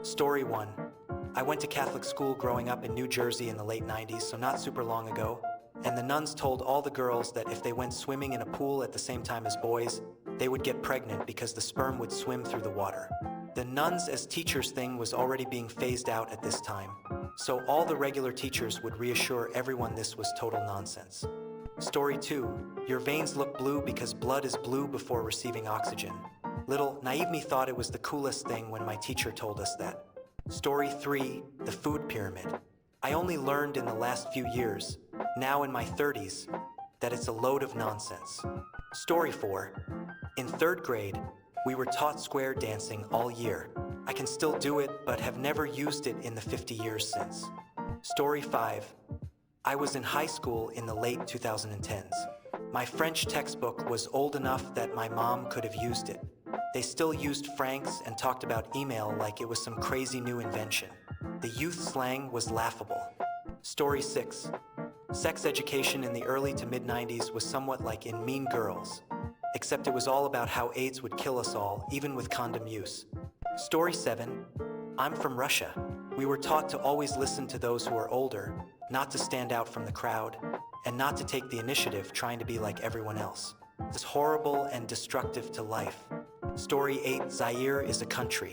Story 1. I went to Catholic school growing up in New Jersey in the late 90s, so not super long ago, and the nuns told all the girls that if they went swimming in a pool at the same time as boys, they would get pregnant because the sperm would swim through the water. The nuns as teachers thing was already being phased out at this time, so all the regular teachers would reassure everyone this was total nonsense. Story 2. Your veins look blue because blood is blue before receiving oxygen. Little naive me thought it was the coolest thing when my teacher told us that. Story 3. The food pyramid. I only learned in the last few years, now in my 30s, that it's a load of nonsense. Story 4. In 3rd grade, we were taught square dancing all year. I can still do it, but have never used it in the 50 years since. Story 5. I was in high school in the late 2010s. My French textbook was old enough that my mom could have used it. They still used francs and talked about email like it was some crazy new invention. The youth slang was laughable. Story 6. Sex education in the early to mid-90s was somewhat like in Mean Girls, except it was all about how AIDS would kill us all, even with condom use. Story 7. I'm from Russia. We were taught to always listen to those who are older, not to stand out from the crowd, and not to take the initiative trying to be like everyone else. It's horrible and destructive to life. Story 8. Zaire is a country.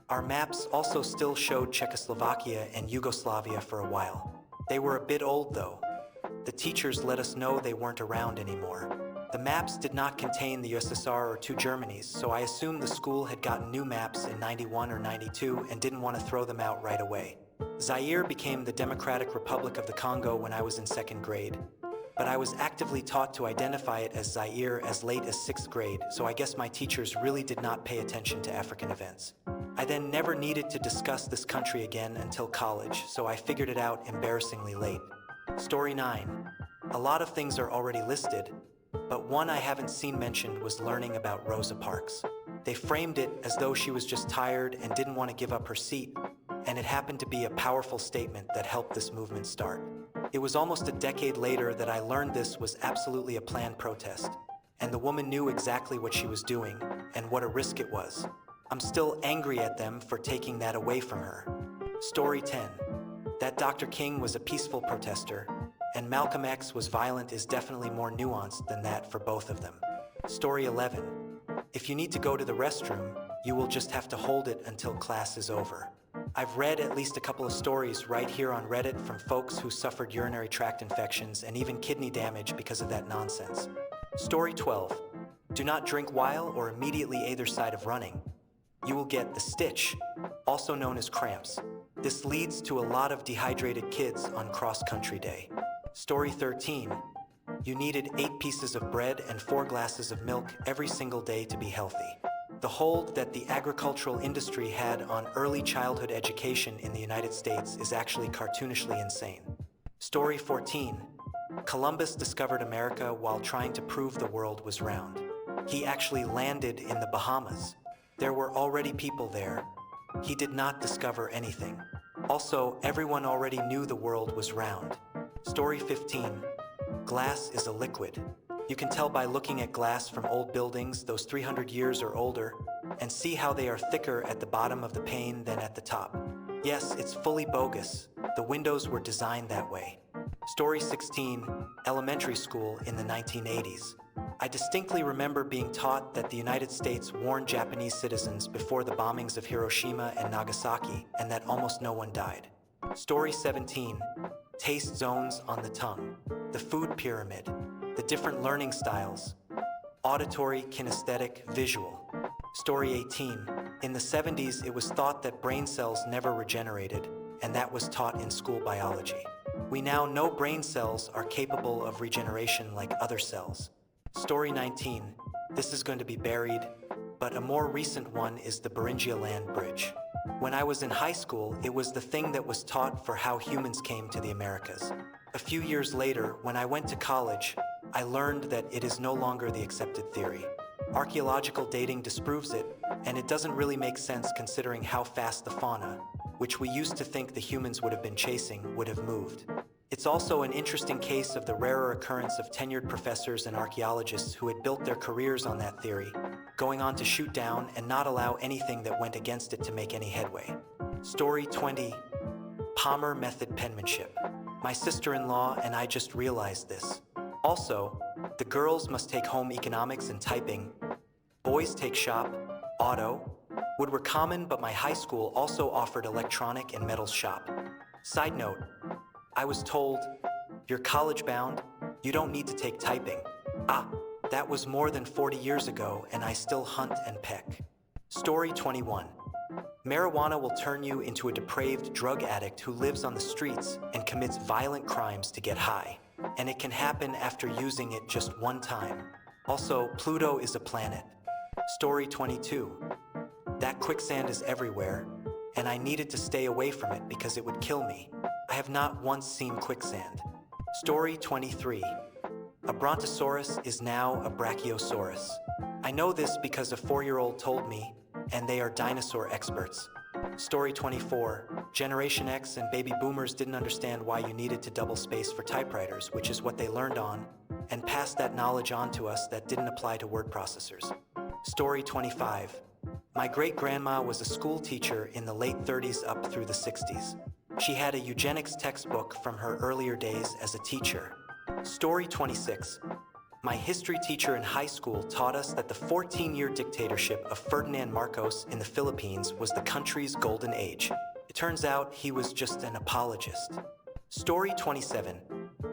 Our maps also still showed Czechoslovakia and Yugoslavia for a while. They were a bit old though. The teachers let us know they weren't around anymore. The maps did not contain the USSR or two Germanys, so I assumed the school had gotten new maps in 91 or 92 and didn't want to throw them out right away. Zaire became the Democratic Republic of the Congo when I was in 2nd grade, but I was actively taught to identify it as Zaire as late as 6th grade, so I guess my teachers really did not pay attention to African events. I then never needed to discuss this country again until college, so I figured it out embarrassingly late. Story 9. A lot of things are already listed, but one I haven't seen mentioned was learning about Rosa Parks. They framed it as though she was just tired and didn't want to give up her seat, and it happened to be a powerful statement that helped this movement start. It was almost a decade later that I learned this was absolutely a planned protest, and the woman knew exactly what she was doing and what a risk it was. I'm still angry at them for taking that away from her. Story 10. That Dr. King was a peaceful protester, and Malcolm X was violent is definitely more nuanced than that for both of them. Story 11. If you need to go to the restroom, you will just have to hold it until class is over. I've read at least a couple of stories right here on Reddit from folks who suffered urinary tract infections and even kidney damage because of that nonsense. Story 12. Do not drink while or immediately either side of running. You will get the stitch, also known as cramps. This leads to a lot of dehydrated kids on cross-country day. Story 13. You needed 8 pieces of bread and 4 glasses of milk every single day to be healthy. The hold that the agricultural industry had on early childhood education in the United States is actually cartoonishly insane. Story 14. Columbus discovered America while trying to prove the world was round. He actually landed in the Bahamas. There were already people there. He did not discover anything. Also, everyone already knew the world was round. Story 15. Glass is a liquid. You can tell by looking at glass from old buildings, those 300 years or older, and see how they are thicker at the bottom of the pane than at the top. Yes, it's fully bogus. The windows were designed that way. Story 16. Elementary school in the 1980s. I distinctly remember being taught that the United States warned Japanese citizens before the bombings of Hiroshima and Nagasaki, and that almost no one died. Story 17. Taste zones on the tongue. The food pyramid. The different learning styles. Auditory, kinesthetic, visual. Story 18. In the 70s, it was thought that brain cells never regenerated, and that was taught in school biology. We now know brain cells are capable of regeneration like other cells. Story 19. This is going to be buried, but a more recent one is the Beringia Land Bridge. When I was in high school, it was the thing that was taught for how humans came to the Americas. A few years later, when I went to college, I learned that it is no longer the accepted theory. Archaeological dating disproves it, and it doesn't really make sense considering how fast the fauna, which we used to think the humans would have been chasing, would have moved. It's also an interesting case of the rarer occurrence of tenured professors and archaeologists who had built their careers on that theory, going on to shoot down and not allow anything that went against it to make any headway. Story 20, Palmer Method Penmanship. My sister-in-law and I just realized this. Also, the girls must take home economics and typing. Boys take shop, auto, would were common, but my high school also offered electronic and metals shop. Side note, I was told, you're college bound, you don't need to take typing. Ah, that was more than 40 years ago and I still hunt and peck. Story 21. Marijuana will turn you into a depraved drug addict who lives on the streets and commits violent crimes to get high. And it can happen after using it just one time. Also, Pluto is a planet. Story 22. That quicksand is everywhere, and I needed to stay away from it because it would kill me. I have not once seen quicksand. Story 23. A brontosaurus is now a brachiosaurus. I know this because a 4-year-old told me, and they are dinosaur experts. Story 24. Generation X and baby boomers didn't understand why you needed to double space for typewriters, which is what they learned on, and passed that knowledge on to us that didn't apply to word processors. Story 25. My great-grandma was a school teacher in the late 30s up through the 60s. She had a eugenics textbook from her earlier days as a teacher. Story 26. My history teacher in high school taught us that the 14-year dictatorship of Ferdinand Marcos in the Philippines was the country's golden age. It turns out he was just an apologist. Story 27.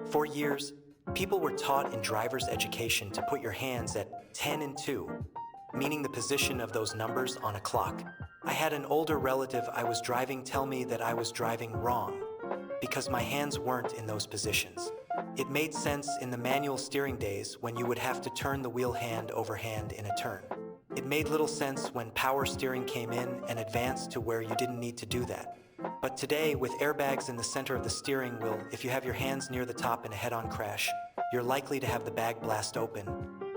For years, people were taught in driver's education to put your hands at 10 and 2, meaning the position of those numbers on a clock. I had an older relative I was driving tell me that I was driving wrong because my hands weren't in those positions. It made sense in the manual steering days when you would have to turn the wheel hand over hand in a turn. It made little sense when power steering came in and advanced to where you didn't need to do that. But today, with airbags in the center of the steering wheel, if you have your hands near the top in a head-on crash, you're likely to have the bag blast open,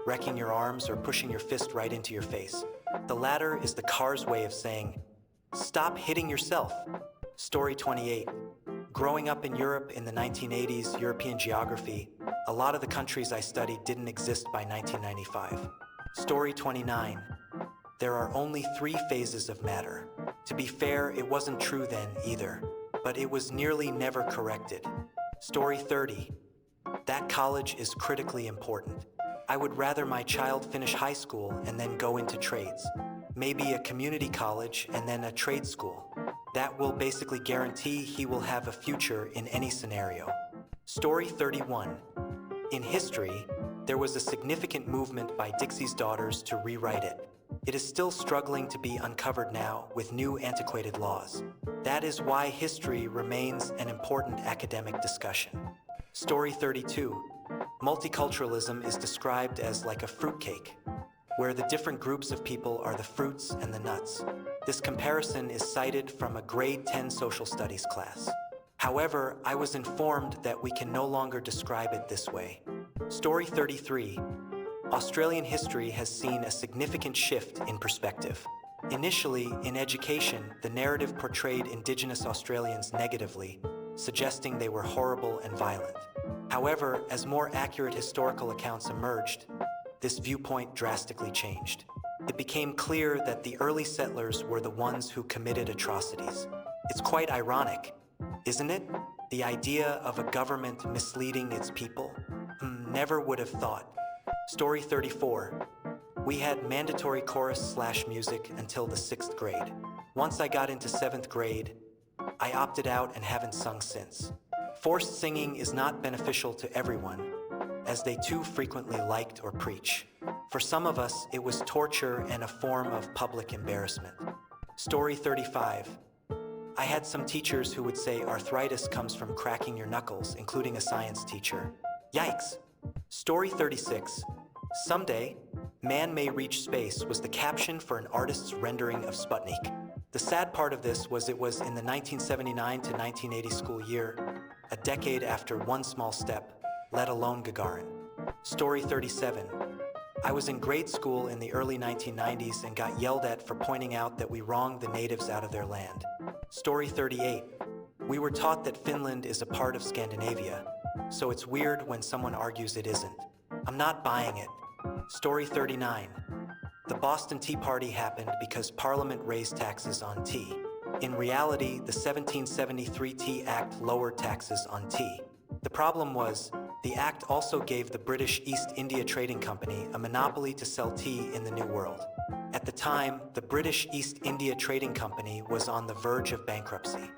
wrecking your arms or pushing your fist right into your face. The latter is the car's way of saying, stop hitting yourself. Story 28. Growing up in Europe in the 1980s, European geography, a lot of the countries I studied didn't exist by 1995. Story 29. There are only 3 phases of matter. To be fair, it wasn't true then either, but it was nearly never corrected. Story 30. That college is critically important. I would rather my child finish high school and then go into trades. Maybe a community college and then a trade school. That will basically guarantee he will have a future in any scenario. Story 31. In history, there was a significant movement by Dixie's daughters to rewrite it. It is still struggling to be uncovered now with new antiquated laws. That is why history remains an important academic discussion. Story 32. Multiculturalism is described as like a fruitcake, where the different groups of people are the fruits and the nuts. This comparison is cited from a grade 10 social studies class. However, I was informed that we can no longer describe it this way. Story 33. Australian history has seen a significant shift in perspective. Initially, in education, the narrative portrayed Indigenous Australians negatively, suggesting they were horrible and violent. However, as more accurate historical accounts emerged, this viewpoint drastically changed. It became clear that the early settlers were the ones who committed atrocities. It's quite ironic, isn't it? The idea of a government misleading its people? Never would have thought. Story 34. We had mandatory chorus/music until the 6th grade. Once I got into 7th grade, I opted out and haven't sung since. Forced singing is not beneficial to everyone, as they too frequently liked or preach. For some of us, it was torture and a form of public embarrassment. Story 35. I had some teachers who would say arthritis comes from cracking your knuckles, including a science teacher. Yikes! Story 36. Someday, man may reach space was the caption for an artist's rendering of Sputnik. The sad part of this was it was in the 1979 to 1980 school year, a decade after one small step, let alone Gagarin. Story 37. I was in grade school in the early 1990s and got yelled at for pointing out that we wronged the natives out of their land. Story 38. We were taught that Finland is a part of Scandinavia, so it's weird when someone argues it isn't. I'm not buying it. Story 39. The Boston Tea Party happened because Parliament raised taxes on tea. In reality, the 1773 Tea Act lowered taxes on tea. The problem was, the act also gave the British East India Trading Company a monopoly to sell tea in the New World. At the time, the British East India Trading Company was on the verge of bankruptcy.